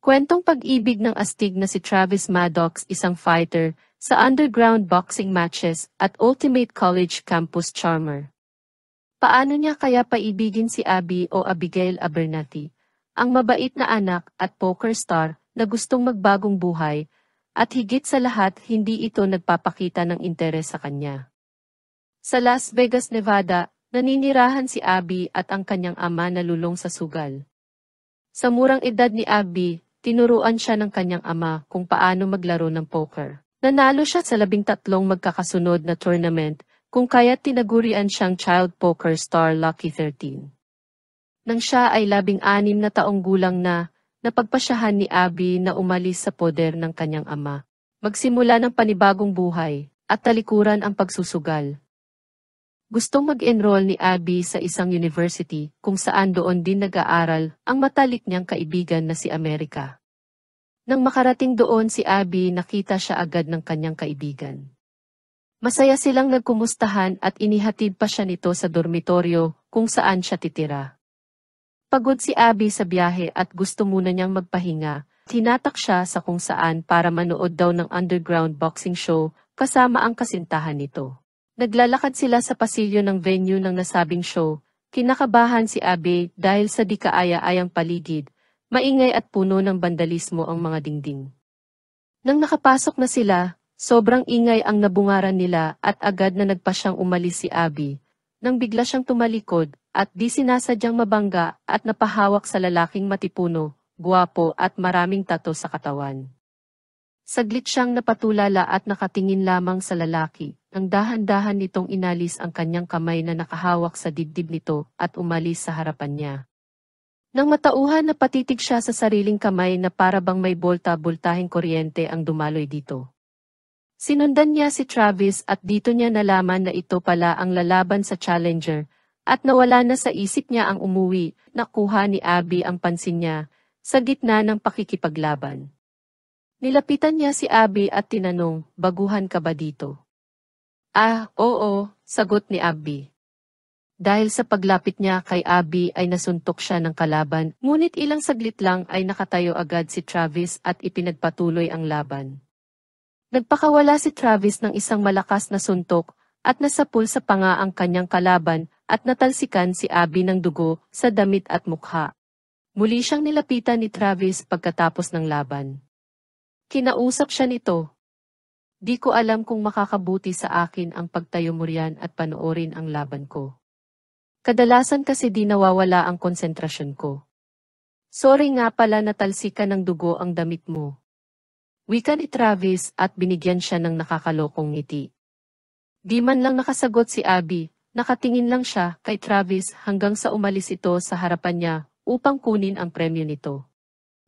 Kwentong pag-ibig ng astig na si Travis Maddox, isang fighter, sa underground boxing matches at ultimate college campus charmer. Paano niya kaya paibigin si Abby o Abigail Abernathy, ang mabait na anak at poker star na gustong magbagong buhay, at higit sa lahat hindi ito nagpapakita ng interes sa kanya. Sa Las Vegas, Nevada, naninirahan si Abby at ang kanyang ama na lulong sa sugal. Sa murang edad ni Abby, tinuruan siya ng kanyang ama kung paano maglaro ng poker. Nanalo siya sa 13 magkakasunod na tournament, kung kaya't tinagurian siyang child poker star Lucky 13. Nang siya ay 16 na taong gulang na, napagpasyahan ni Abby na umalis sa poder ng kanyang ama. Magsimula ng panibagong buhay, at talikuran ang pagsusugal. Gustong mag-enroll ni Abby sa isang university kung saan doon din nag-aaral ang matalik niyang kaibigan na si America. Nang makarating doon si Abby, nakita siya agad ng kanyang kaibigan. Masaya silang nagkumustahan at inihatid pa siya nito sa dormitoryo kung saan siya titira. Pagod si Abby sa biyahe at gusto muna niyang magpahinga, hinatak siya sa kung saan para manood daw ng underground boxing show kasama ang kasintahan nito. Naglalakad sila sa pasilyo ng venue ng nasabing show. Kinakabahan si Abby dahil sa di kaaya-ayang paligid, maingay at puno ng bandalismo ang mga dingding. Nang nakapasok na sila, sobrang ingay ang nabungaran nila at agad na nagpa siyang umalis si Abby, nang bigla siyang tumalikod at di sinasadyang mabangga at napahawak sa lalaking matipuno, guwapo at maraming tato sa katawan. Saglit siyang napatulala at nakatingin lamang sa lalaki. Nang dahan-dahan nitong inalis ang kanyang kamay na nakahawak sa dibdib nito at umalis sa harapan niya. Nang matauhan na patitig siya sa sariling kamay na para bang may bolta-bultahing kuryente ang dumaloy dito. Sinundan niya si Travis at dito niya nalaman na ito pala ang lalaban sa challenger at nawala na sa isip niya ang umuwi. Nakuha ni Abby ang pansin niya sa gitna ng pakikipaglaban. Nilapitan niya si Abby at tinanong, "Baguhan ka ba dito?" "Ah, oo," sagot ni Abby. Dahil sa paglapit niya kay Abby ay nasuntok siya ng kalaban, ngunit ilang saglit lang ay nakatayo agad si Travis at ipinagpatuloy ang laban. Nagpakawala si Travis ng isang malakas na suntok at nasapul sa panga ang kanyang kalaban at natalsikan si Abby ng dugo sa damit at mukha. Muli siyang nilapitan ni Travis pagkatapos ng laban. Kinausap siya nito. "Di ko alam kung makakabuti sa akin ang pagtayo mo riyan at panoorin ang laban ko. Kadalasan kasi di nawawala ang konsentrasyon ko. Sorry nga pala natalsikan ng dugo ang damit mo." Wika ni Travis at binigyan siya ng nakakalokong ngiti. Di man lang nakasagot si Abby, nakatingin lang siya kay Travis hanggang sa umalis ito sa harapan niya upang kunin ang premyo nito.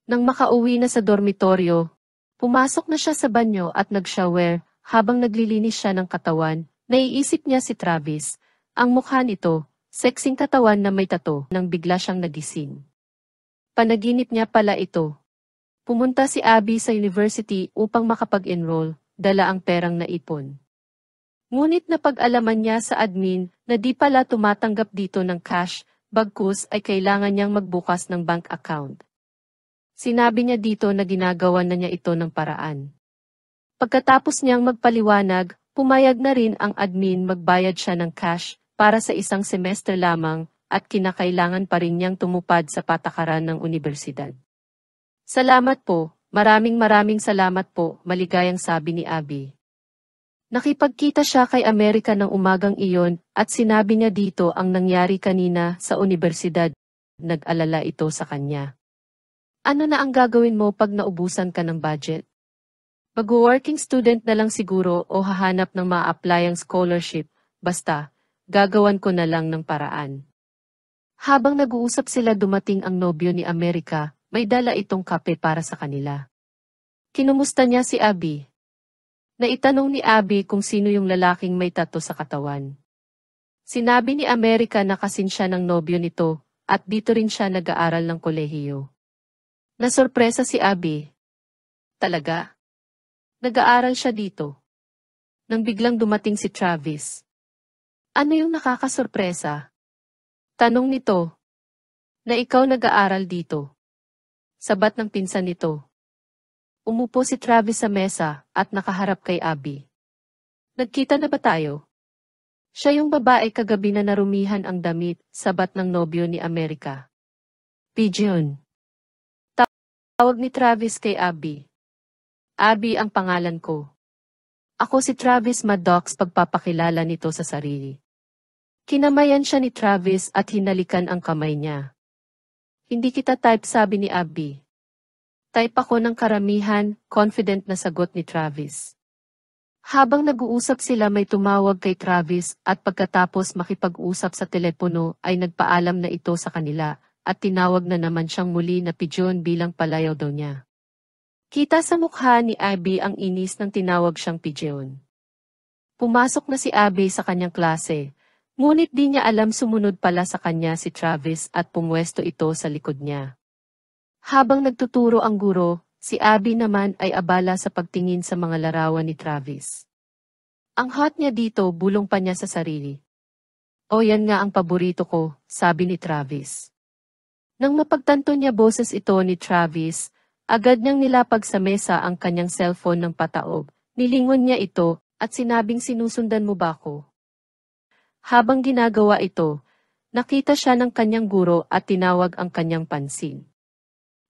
Nang makauwi na sa dormitoryo, pumasok na siya sa banyo at nag-shower. Habang naglilinis siya ng katawan, naiisip niya si Travis. Ang mukha nito, sexing katawan na may tato, nang bigla siyang nagising. Panaginip niya pala ito. Pumunta si Abby sa university upang makapag-enroll, dala ang perang naipon. Ngunit napag-alaman niya sa admin na di pala tumatanggap dito ng cash, bagkus ay kailangan niyang magbukas ng bank account. Sinabi niya dito na ginagawa na niya ito ng paraan. Pagkatapos niyang magpaliwanag, pumayag na rin ang admin magbayad siya ng cash para sa isang semester lamang at kinakailangan pa rin niyang tumupad sa patakaran ng universidad. "Salamat po, maraming salamat po," maligayang sabi ni Abby. Nakipagkita siya kay America ng umagang iyon at sinabi niya dito ang nangyari kanina sa universidad. Nag-alala ito sa kanya. "Ano na ang gagawin mo pag naubusan ka ng budget? Mag-working student na lang siguro o hahanap ng ma-applyang scholarship, basta, gagawan ko na lang ng paraan." Habang nag-uusap sila dumating ang nobyo ni America, may dala itong kape para sa kanila. Kinumusta niya si Abby. Naitanong ni Abby kung sino yung lalaking may tato sa katawan. Sinabi ni America na kasin siya ng nobyo nito at dito rin siya nag-aaral ng kolehiyo. Nasorpresa si Abby. Talaga? Nag-aaral siya dito. Nang biglang dumating si Travis. "Ano yung nakakasorpresa?" tanong nito. "Na ikaw nag-aaral dito." sabat ng pinsan nito. Umupo si Travis sa mesa at nakaharap kay Abby. Nagkita na ba tayo? Siya yung babae kagabi na narumihan ang damit, sabat ng nobyo ni America. Pigeon. Tawag ni Travis kay Abby. Abby ang pangalan ko. Ako si Travis Maddox, pagpapakilala nito sa sarili. Kinamayan siya ni Travis at hinalikan ang kamay niya. Hindi kita type, sabi ni Abby. Type ako ng karamihan, confident na sagot ni Travis. Habang nag-uusap sila, may tumawag kay Travis at pagkatapos makipag-usap sa telepono ay nagpaalam na ito sa kanila at tinawag na naman siyang muli na pigeon bilang palayaw daw niya. Kita sa mukha ni Abby ang inis ng tinawag siyang pigeon. Pumasok na si Abby sa kanyang klase, ngunit di niya alam sumunod pala sa kanya si Travis at pumwesto ito sa likod niya. Habang nagtuturo ang guro, si Abby naman ay abala sa pagtingin sa mga larawan ni Travis. Ang hot niya dito, bulong pa niya sa sarili. O yan nga ang paborito ko, sabi ni Travis. Nang mapagtanto niya boses ito ni Travis, agad niyang nilapag sa mesa ang kanyang cellphone ng pataob, nilingon niya ito, at sinabing sinusundan mo ba ako? Habang ginagawa ito, nakita siya ng kanyang guro at tinawag ang kanyang pansin.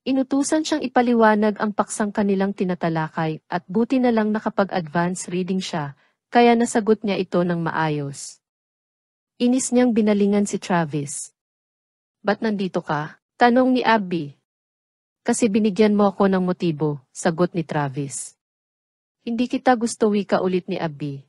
Inutusan siyang ipaliwanag ang paksang kanilang tinatalakay at buti na lang nakapag-advance reading siya, kaya nasagot niya ito ng maayos. Inis niyang binalingan si Travis. Ba't nandito ka? Tanong ni Abby. Kasi binigyan mo ako ng motibo, sagot ni Travis. Hindi kita gusto, wika ulit ni Abby.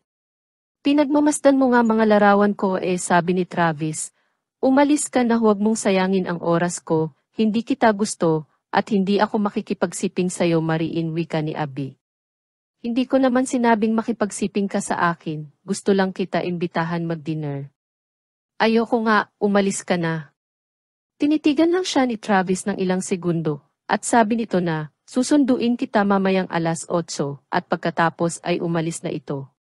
Pinagmamasdan mo nga mga larawan ko, sabi ni Travis. Umalis ka na, huwag mong sayangin ang oras ko, hindi kita gusto, at hindi ako makikipagsiping sa'yo, mariin, wika ni Abby. Hindi ko naman sinabing makipagsiping ka sa akin, gusto lang kita imbitahan mag-dinner. Ayoko nga, umalis ka na. Tinitigan lang siya ni Travis ng ilang segundo, at sabi nito na, susunduin kita mamayang alas 8, at pagkatapos ay umalis na ito.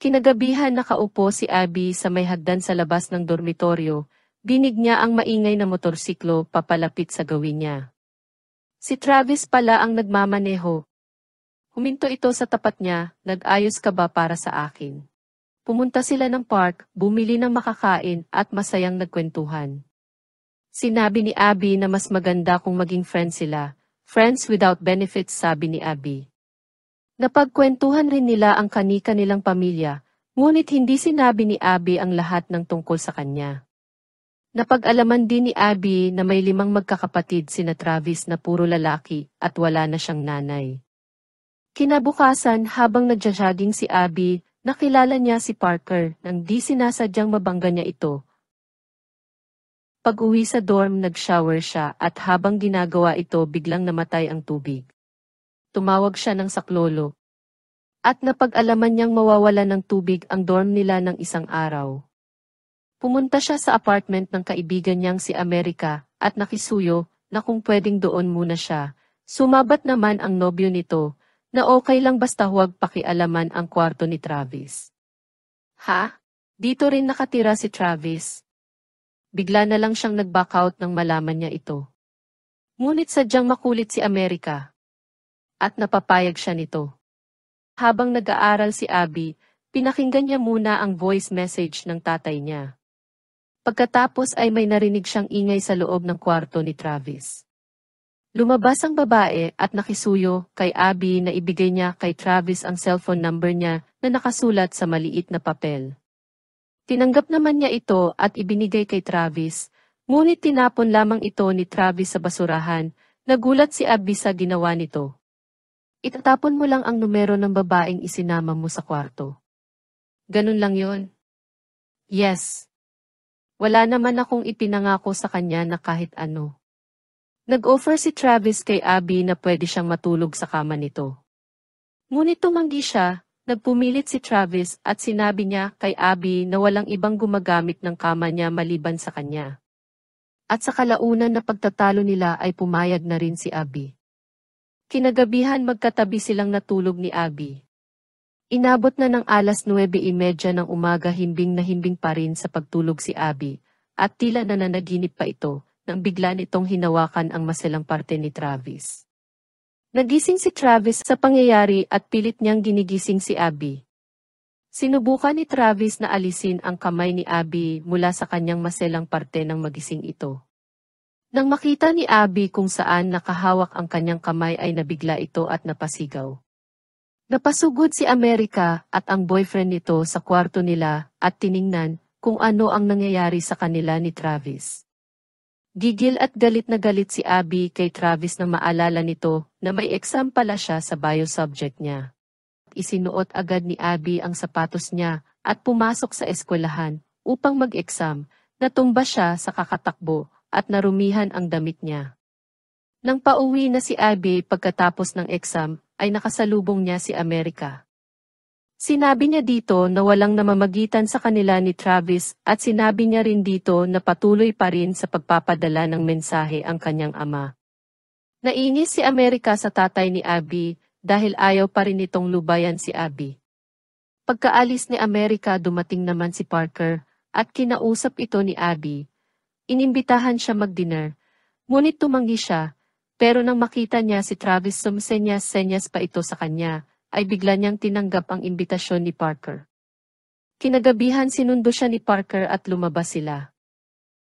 Kinagabihan nakaupo si Abby sa may hagdan sa labas ng dormitoryo, dinig niya ang maingay na motorsiklo papalapit sa gawin niya. Si Travis pala ang nagmamaneho. Huminto ito sa tapat niya, nag-ayos ka ba para sa akin? Pumunta sila ng park, bumili ng makakain at masayang nagkwentuhan. Sinabi ni Abby na mas maganda kung maging friends sila, friends without benefits, sabi ni Abby. Napagkwentuhan rin nila ang kani-kanilang pamilya, ngunit hindi sinabi ni Abby ang lahat ng tungkol sa kanya. Napag-alaman din ni Abby na may 5 magkakapatid sina Travis na puro lalaki at wala na siyang nanay. Kinabukasan habang nagja-jogging si Abby, nakilala niya si Parker nang di sinasadyang mabangga niya ito. Pag-uwi sa dorm, nag-shower siya at habang ginagawa ito biglang namatay ang tubig. Tumawag siya ng saklolo. At napag-alaman niyang mawawala ng tubig ang dorm nila ng isang araw. Pumunta siya sa apartment ng kaibigan niyang si America at nakisuyo na kung pwedeng doon muna siya. Sumabat naman ang nobyo nito na okay lang basta huwag pakialaman ang kwarto ni Travis. Ha? Dito rin nakatira si Travis? Bigla na lang siyang nag-back out nang malaman niya ito. Ngunit sadyang makulit si America. At napapayag siya nito. Habang nag-aaral si Abby, pinakinggan niya muna ang voice message ng tatay niya. Pagkatapos ay may narinig siyang ingay sa loob ng kwarto ni Travis. Lumabas ang babae at nakisuyo kay Abby na ibigay niya kay Travis ang cellphone number niya na nakasulat sa maliit na papel. Tinanggap naman niya ito at ibinigay kay Travis, ngunit tinapon lamang ito ni Travis sa basurahan. Nagulat si Abby sa ginawa nito. Itatapon mo lang ang numero ng babaeng isinama mo sa kwarto. Ganun lang yon? Yes. Wala naman akong ipinangako sa kanya na kahit ano. Nag-offer si Travis kay Abby na pwede siyang matulog sa kama nito. Ngunit tumanggi siya, nagpumilit si Travis at sinabi niya kay Abby na walang ibang gumagamit ng kama niya maliban sa kanya. At sa kalaunan na pagtatalo nila ay pumayag na rin si Abby. Kinagabihan magkatabi silang natulog ni Abby. Inabot na ng alas 9:30 ng umaga, himbing na himbing pa rin sa pagtulog si Abby, at tila nananaginip pa ito, nang bigla nitong hinawakan ang maselang parte ni Travis. Nagising si Travis sa pangyayari at pilit niyang ginigising si Abby. Sinubukan ni Travis na alisin ang kamay ni Abby mula sa kanyang maselang parte ng magising ito. Nang makita ni Abby kung saan nakahawak ang kanyang kamay ay nabigla ito at napasigaw. Napasugod si America at ang boyfriend nito sa kwarto nila at tiningnan kung ano ang nangyayari sa kanila ni Travis. Gigil at galit na galit si Abby kay Travis nang maalala nito na may exam pala siya sa bio subject niya. Isinuot agad ni Abby ang sapatos niya at pumasok sa eskwelahan upang mag-exam. Natumba siya sa kakatakbo at narumihan ang damit niya. Nang pauwi na si Abby pagkatapos ng exam, ay nakasalubong niya si America. Sinabi niya dito na walang namamagitan sa kanila ni Travis at sinabi niya rin dito na patuloy pa rin sa pagpapadala ng mensahe ang kanyang ama. Nainis si America sa tatay ni Abby dahil ayaw pa rin itong lubayan si Abby. Pagkaalis ni America dumating naman si Parker at kinausap ito ni Abby. Inimbitahan siya mag-dinner, ngunit tumanggi siya, pero nang makita niya si Travis sumsenyas-senyas pa ito sa kanya, ay bigla niyang tinanggap ang imbitasyon ni Parker. Kinagabihan sinundo siya ni Parker at lumabas sila.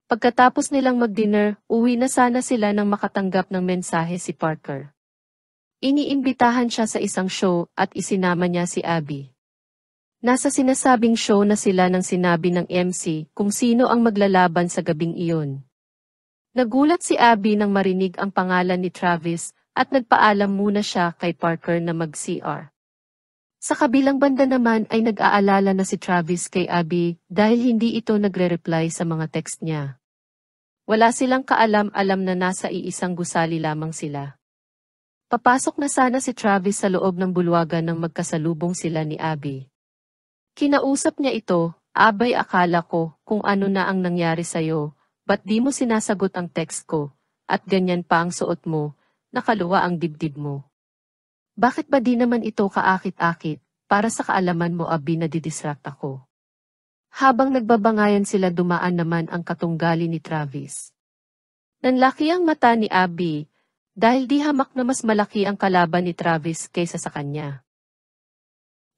Pagkatapos nilang mag-dinner, uwi na sana sila nang makatanggap ng mensahe si Parker. Iniimbitahan siya sa isang show at isinama niya si Abby. Nasa sinasabing show na sila nang sinabi ng MC kung sino ang maglalaban sa gabing iyon. Nagulat si Abby nang marinig ang pangalan ni Travis at nagpaalam muna siya kay Parker na mag-CR. Sa kabilang banda naman ay nag-aalala na si Travis kay Abby dahil hindi ito nagre-reply sa mga text niya. Wala silang kaalam-alam na nasa iisang gusali lamang sila. Papasok na sana si Travis sa loob ng bulwagan nang magkasalubong sila ni Abby. Kinausap niya ito, "Abay, akala ko kung ano na ang nangyari sa'yo, ba't di mo sinasagot ang text ko, at ganyan pa ang suot mo, nakaluwa ang dibdib mo. Bakit ba di naman ito kaakit-akit, para sa kaalaman mo Abby na didistract ako." Habang nagbabangayan sila dumaan naman ang katunggali ni Travis. Nanlaki ang mata ni Abby, dahil di hamak na mas malaki ang kalaban ni Travis kaysa sa kanya.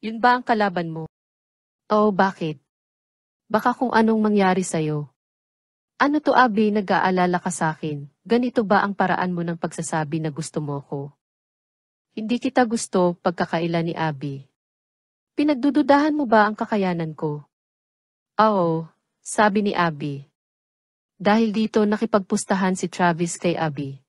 "Yun ba ang kalaban mo?" "Oo, bakit? Baka kung anong mangyari sa'yo." "Ano to Abby, nag-aalala ka sa'kin, ganito ba ang paraan mo ng pagsasabi na gusto mo ko?" "Hindi kita gusto," pagkakaila ni Abby. "Pinagdududahan mo ba ang kakayanan ko?" "Oo," sabi ni Abby. Dahil dito nakipagpustahan si Travis kay Abby.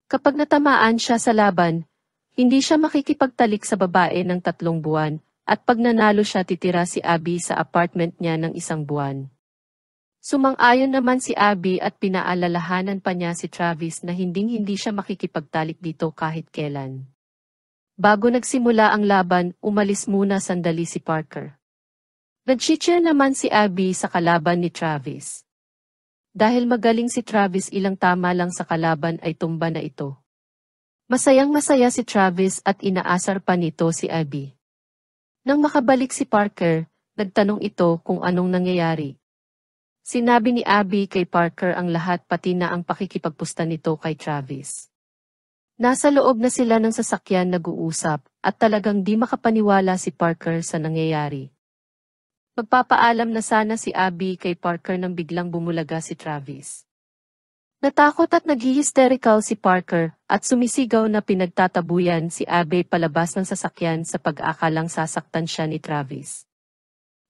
Kapag natamaan siya sa laban, hindi siya makikipagtalik sa babae ng 3 buwan, at pag nanalo siya titira si Abby sa apartment niya ng 1 buwan. Sumang-ayon naman si Abby at pinaalalahanan pa niya si Travis na hinding-hindi siya makikipagtalik dito kahit kailan. Bago nagsimula ang laban, umalis muna sandali si Parker. Nag-cheer naman si Abby sa kalaban ni Travis. Dahil magaling si Travis, ilang tama lang sa kalaban ay tumba na ito. Masayang-masaya si Travis at inaasar pa nito si Abby. Nang makabalik si Parker, nagtanong ito kung anong nangyayari. Sinabi ni Abby kay Parker ang lahat pati na ang pakikipagpusta nito kay Travis. Nasa loob na sila ng sasakyan nag-uusap at talagang di makapaniwala si Parker sa nangyayari. Magpapaalam na sana si Abby kay Parker nang biglang bumulaga si Travis. Natakot at naghi-hysterical si Parker at sumisigaw na pinagtatabuyan si Abby palabas ng sasakyan sa pag-aakalang sasaktan siya ni Travis.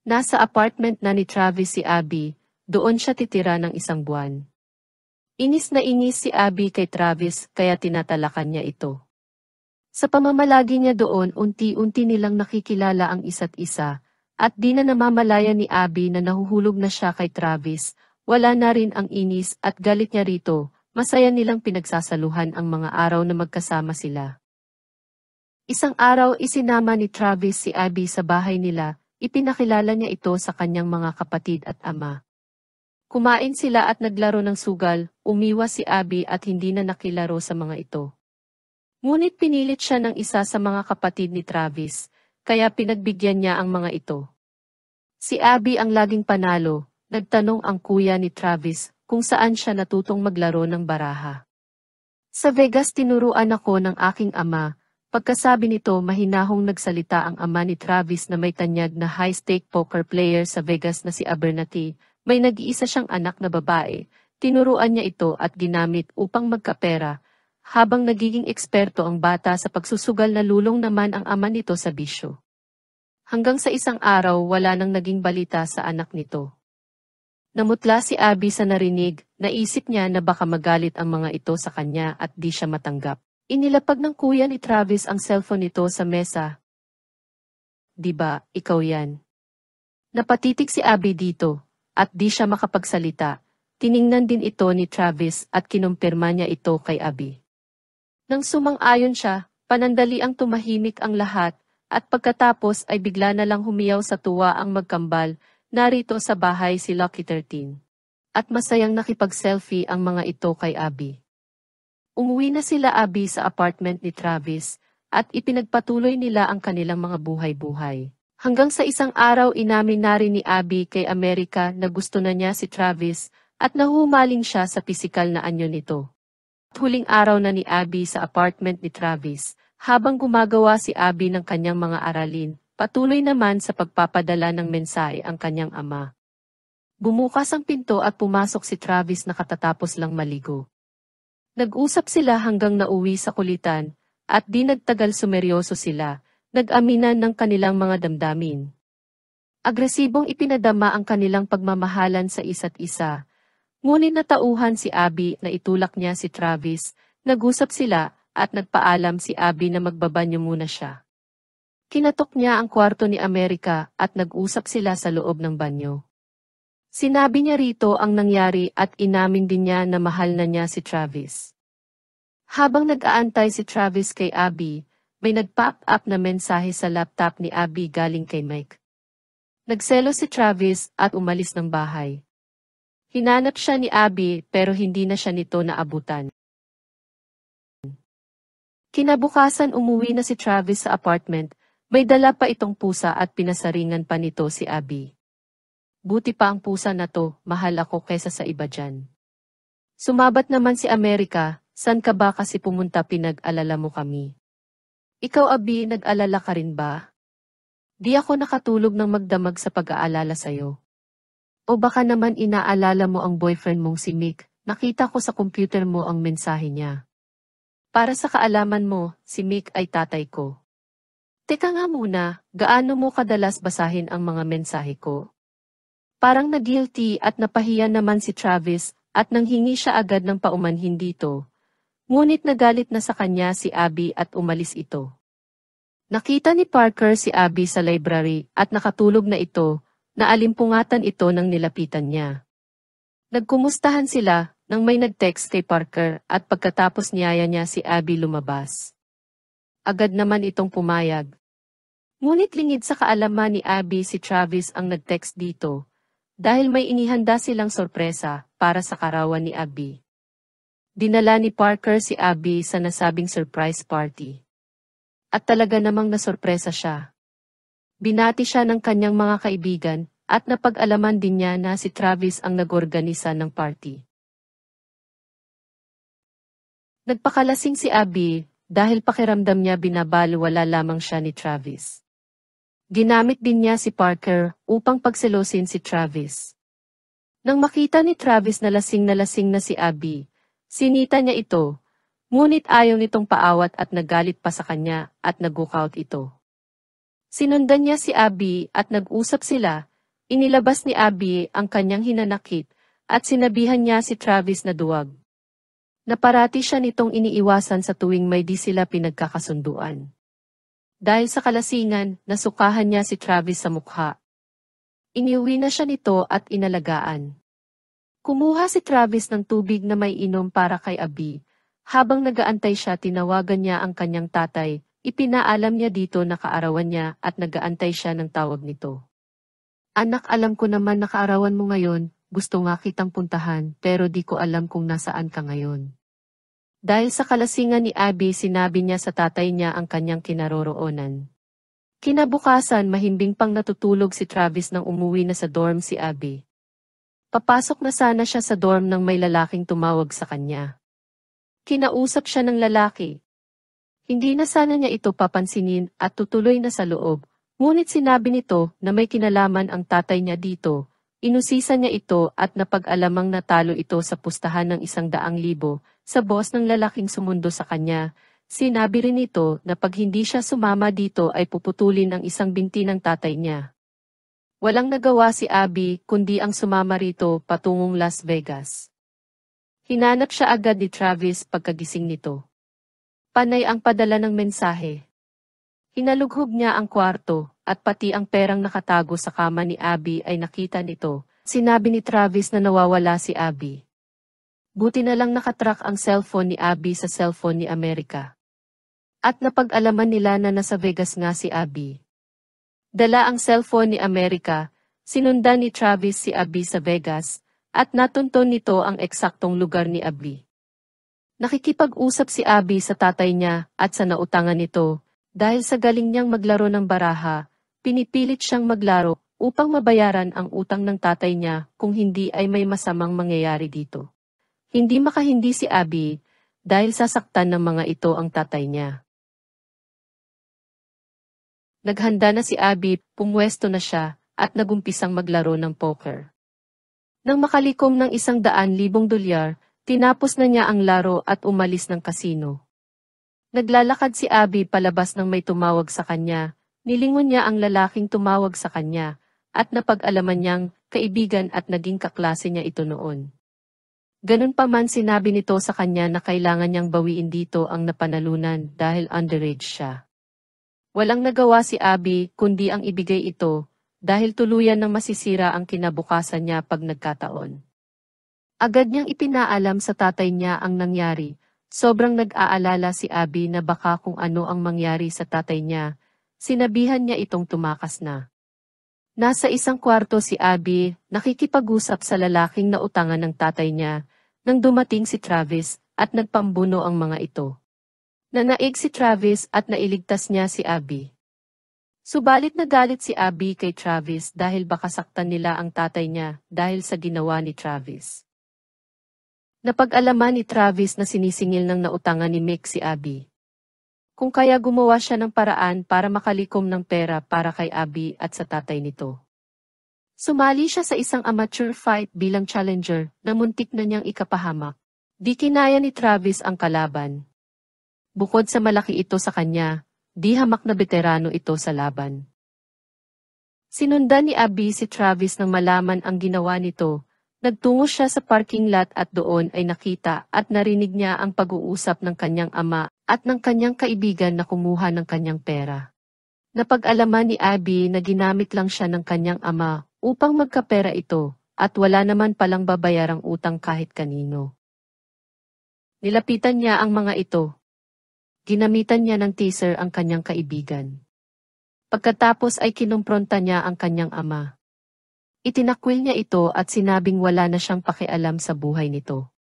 Nasa apartment na ni Travis si Abby, doon siya titira ng 1 buwan. Inis na inis si Abby kay Travis kaya tinatalakan niya ito. Sa pamamalagi niya doon unti-unti nilang nakikilala ang isa't isa, at di na namamalaya ni Abby na nahuhulog na siya kay Travis, wala na rin ang inis at galit niya rito, masaya nilang pinagsasaluhan ang mga araw na magkasama sila. Isang araw isinama ni Travis si Abby sa bahay nila, ipinakilala niya ito sa kanyang mga kapatid at ama. Kumain sila at naglaro ng sugal, umiwas si Abby at hindi na nakilaro sa mga ito. Ngunit pinilit siya ng isa sa mga kapatid ni Travis, kaya pinagbigyan niya ang mga ito. Si Abby ang laging panalo, nagtanong ang kuya ni Travis kung saan siya natutong maglaro ng baraha. Sa Vegas tinuruan ako ng aking ama. Pagkasabi nito mahinahong nagsalita ang ama ni Travis na may tanyag na high-stake poker player sa Vegas na si Abernathy. May nag-iisa siyang anak na babae. Tinuruan niya ito at ginamit upang magkapera. Habang nagiging eksperto ang bata sa pagsusugal, nalulong naman ang ama nito sa bisyo. Hanggang sa isang araw wala nang naging balita sa anak nito. Namutla si Abby sa narinig, naisip niya na baka magalit ang mga ito sa kanya at di siya matanggap. Inilapag ng kuya ni Travis ang cellphone nito sa mesa. Diba, ikaw yan? Napatitig si Abby dito, at di siya makapagsalita. Tiningnan din ito ni Travis at kinumpirma niya ito kay Abby. Nang sumang-ayon siya, panandali ang tumahimik ang lahat, at pagkatapos ay bigla na lang humiyaw sa tuwa ang magkambal. Narito sa bahay si Lucky 13. At masayang nakipag-selfie ang mga ito kay Abby. Umuwi na sila Abby sa apartment ni Travis, at ipinagpatuloy nila ang kanilang mga buhay-buhay. Hanggang sa isang araw inamin na rin ni Abby kay America na gusto na niya si Travis, at nahumaling siya sa pisikal na anyo nito. Huling araw na ni Abby sa apartment ni Travis, habang gumagawa si Abby ng kanyang mga aralin, patuloy naman sa pagpapadala ng mensahe ang kanyang ama. Bumukas ang pinto at pumasok si Travis na katatapos lang maligo. Nag-usap sila hanggang nauwi sa kulitan, at di nagtagal sumeryoso sila, nag-aminan ng kanilang mga damdamin. Agresibong ipinadama ang kanilang pagmamahalan sa isa't isa. Ngunit natauhan si Abby na itulak niya si Travis, nag-usap sila, at nagpaalam si Abby na magbabanyo muna siya. Kinatok niya ang kwarto ni America at nag-usap sila sa loob ng banyo. Sinabi niya rito ang nangyari at inamin din niya na mahal na niya si Travis. Habang nag-aantay si Travis kay Abby, may nag-pop up na mensahe sa laptop ni Abby galing kay Mike. Nagselo si Travis at umalis ng bahay. Hinanap siya ni Abby pero hindi na siya nito naabutan. Kinabukasan umuwi na si Travis sa apartment, may dala pa itong pusa at pinasaringan pa nito si Abby. Buti pa ang pusa na to, mahal ako kesa sa iba dyan. Sumabat naman si America, san ka ba kasi pumunta, pinag-alala mo kami. Ikaw Abby, nag-alala ka rin ba? Di ako nakatulog ng magdamag sa pag-aalala sa'yo. O baka naman inaalala mo ang boyfriend mong si Mick, nakita ko sa computer mo ang mensahe niya. Para sa kaalaman mo, si Mick ay tatay ko. Teka nga muna, gaano mo kadalas basahin ang mga mensahe ko? Parang na-guilty at napahiya naman si Travis at nanghingi siya agad ng paumanhin dito. Ngunit nagalit na sa kanya si Abby at umalis ito. Nakita ni Parker si Abby sa library at nakatulog na ito, naalimpungatan ito nang nilapitan niya. Nagkumustahan sila nang may nag-text kay Parker at pagkatapos niyaya niya si Abby lumabas. Agad naman itong pumayag. Ngunit lingid sa kaalaman ni Abby si Travis ang nag-text dito. Dahil may inihanda silang sorpresa para sa karawan ni Abby. Dinala ni Parker si Abby sa nasabing surprise party. At talaga namang nasorpresa siya. Binati siya ng kanyang mga kaibigan at napag-alaman din niya na si Travis ang nag-organisa ng party. Nagpakalasing si Abby dahil pakiramdam niya binabalewala lamang siya ni Travis. Ginamit din niya si Parker upang pagselosin si Travis. Nang makita ni Travis na lasing na si Abby, sinita niya ito, ngunit ayaw nitong paawat at nagalit pa sa kanya at nag-walkout ito. Sinundan niya si Abby at nag-usap sila, inilabas ni Abby ang kanyang hinanakit at sinabihan niya si Travis na duwag. Naparati siya nitong iniiwasan sa tuwing may di sila pinagkakasunduan. Dahil sa kalasingan, nasukahan niya si Travis sa mukha. Iniuwi na siya nito at inalagaan. Kumuha si Travis ng tubig na may inom para kay Abby. Habang nagaantay siya, tinawagan niya ang kanyang tatay. Ipinaalam niya dito na kaarawan niya at nagaantay siya ng tawag nito. Anak, alam ko naman na kaarawan mo ngayon, gusto nga kitang puntahan pero di ko alam kung nasaan ka ngayon. Dahil sa kalasingan ni Abby, sinabi niya sa tatay niya ang kanyang kinaroroonan. Kinabukasan, mahimbing pang natutulog si Travis nang umuwi na sa dorm si Abby. Papasok na sana siya sa dorm nang may lalaking tumawag sa kanya. Kinausap siya ng lalaki. Hindi na sana niya ito papansinin at tutuloy na sa loob, ngunit sinabi nito na may kinalaman ang tatay niya dito. Inusisa niya ito at napag-alamang natalo ito sa pustahan ng 100,000 sa boss ng lalaking sumundo sa kanya. Sinabi rin ito na pag hindi siya sumama dito ay puputulin ang isang binti ng tatay niya. Walang nagawa si Abby kundi ang sumama rito patungong Las Vegas. Hinanap siya agad ni Travis pagkagising nito. Panay ang padala ng mensahe. Hinalughog niya ang kwarto, at pati ang perang nakatago sa kama ni Abby ay nakita nito. Sinabi ni Travis na nawawala si Abby. Buti na lang nakatrack ang cellphone ni Abby sa cellphone ni America. At napag-alaman nila na nasa Vegas nga si Abby. Dala ang cellphone ni America, sinundan ni Travis si Abby sa Vegas, at natunton nito ang eksaktong lugar ni Abby. Nakikipag-usap si Abby sa tatay niya at sa nautangan nito. Dahil sa galing niyang maglaro ng baraha, pinipilit siyang maglaro upang mabayaran ang utang ng tatay niya kung hindi ay may masamang mangyayari dito. Hindi makahindi si Abby dahil sasaktan ng mga ito ang tatay niya. Naghanda na si Abby, pumwesto na siya at nagumpisang maglaro ng poker. Nang makalikom ng $100,000, tinapos na niya ang laro at umalis ng kasino. Naglalakad si Abby palabas nang may tumawag sa kanya, nilingon niya ang lalaking tumawag sa kanya, at napag-alaman niyang kaibigan at naging kaklase niya ito noon. Ganun pa man sinabi nito sa kanya na kailangan niyang bawiin dito ang napanalunan dahil underage siya. Walang nagawa si Abby kundi ang ibigay ito, dahil tuluyan ng masisira ang kinabukasan niya pag nagkataon. Agad niyang ipinaalam sa tatay niya ang nangyari. Sobrang nag-aalala si Abby na baka kung ano ang mangyari sa tatay niya, sinabihan niya itong tumakas na. Nasa isang kwarto si Abby, nakikipag-usap sa lalaking nautangan ng tatay niya, nang dumating si Travis at nagpambuno ang mga ito. Nanaig si Travis at nailigtas niya si Abby. Subalit nagalit si Abby kay Travis dahil baka saktan nila ang tatay niya dahil sa ginawa ni Travis. Napag-alaman ni Travis na sinisingil ng nautangan ni Mick si Abby. Kung kaya gumawa siya ng paraan para makalikom ng pera para kay Abby at sa tatay nito. Sumali siya sa isang amateur fight bilang challenger na muntik na niyang ikapahamak. Di kinaya ni Travis ang kalaban. Bukod sa malaki ito sa kanya, di hamak na veterano ito sa laban. Sinundan ni Abby si Travis nang malaman ang ginawa nito. Nagtungo siya sa parking lot at doon ay nakita at narinig niya ang pag-uusap ng kanyang ama at ng kanyang kaibigan na kumuha ng kanyang pera. Napag-alaman ni Abby na ginamit lang siya ng kanyang ama upang magkapera ito at wala naman palang babayarang utang kahit kanino. Nilapitan niya ang mga ito. Ginamitan niya ng teaser ang kanyang kaibigan. Pagkatapos ay kinumpronta niya ang kanyang ama. Itinakwil niya ito at sinabing wala na siyang pakialam sa buhay nito.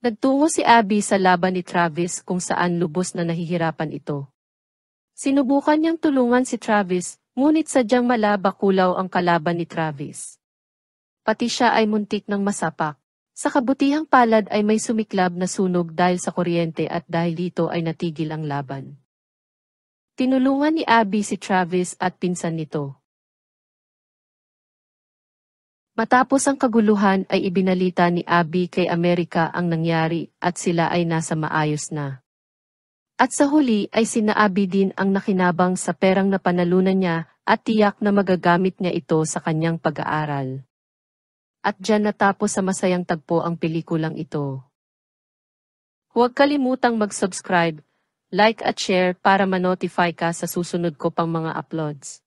Nagtungo si Abby sa laban ni Travis kung saan lubos na nahihirapan ito. Sinubukan niyang tulungan si Travis, ngunit sadyang malaba-kulaw ang kalaban ni Travis. Pati siya ay muntik ng masapak. Sa kabutihang palad ay may sumiklab na sunog dahil sa kuryente at dahil dito ay natigil ang laban. Tinulungan ni Abby si Travis at pinsan nito. Matapos ang kaguluhan ay ibinalita ni Abby kay America ang nangyari at sila ay nasa maayos na. At sa huli ay sina Abby din ang nakinabang sa perang napanalunan niya at tiyak na magagamit niya ito sa kanyang pag-aaral. At diyan natapos sa masayang tagpo ang pelikulang ito. Huwag kalimutang mag-subscribe, like at share para ma-notify ka sa susunod ko pang mga uploads.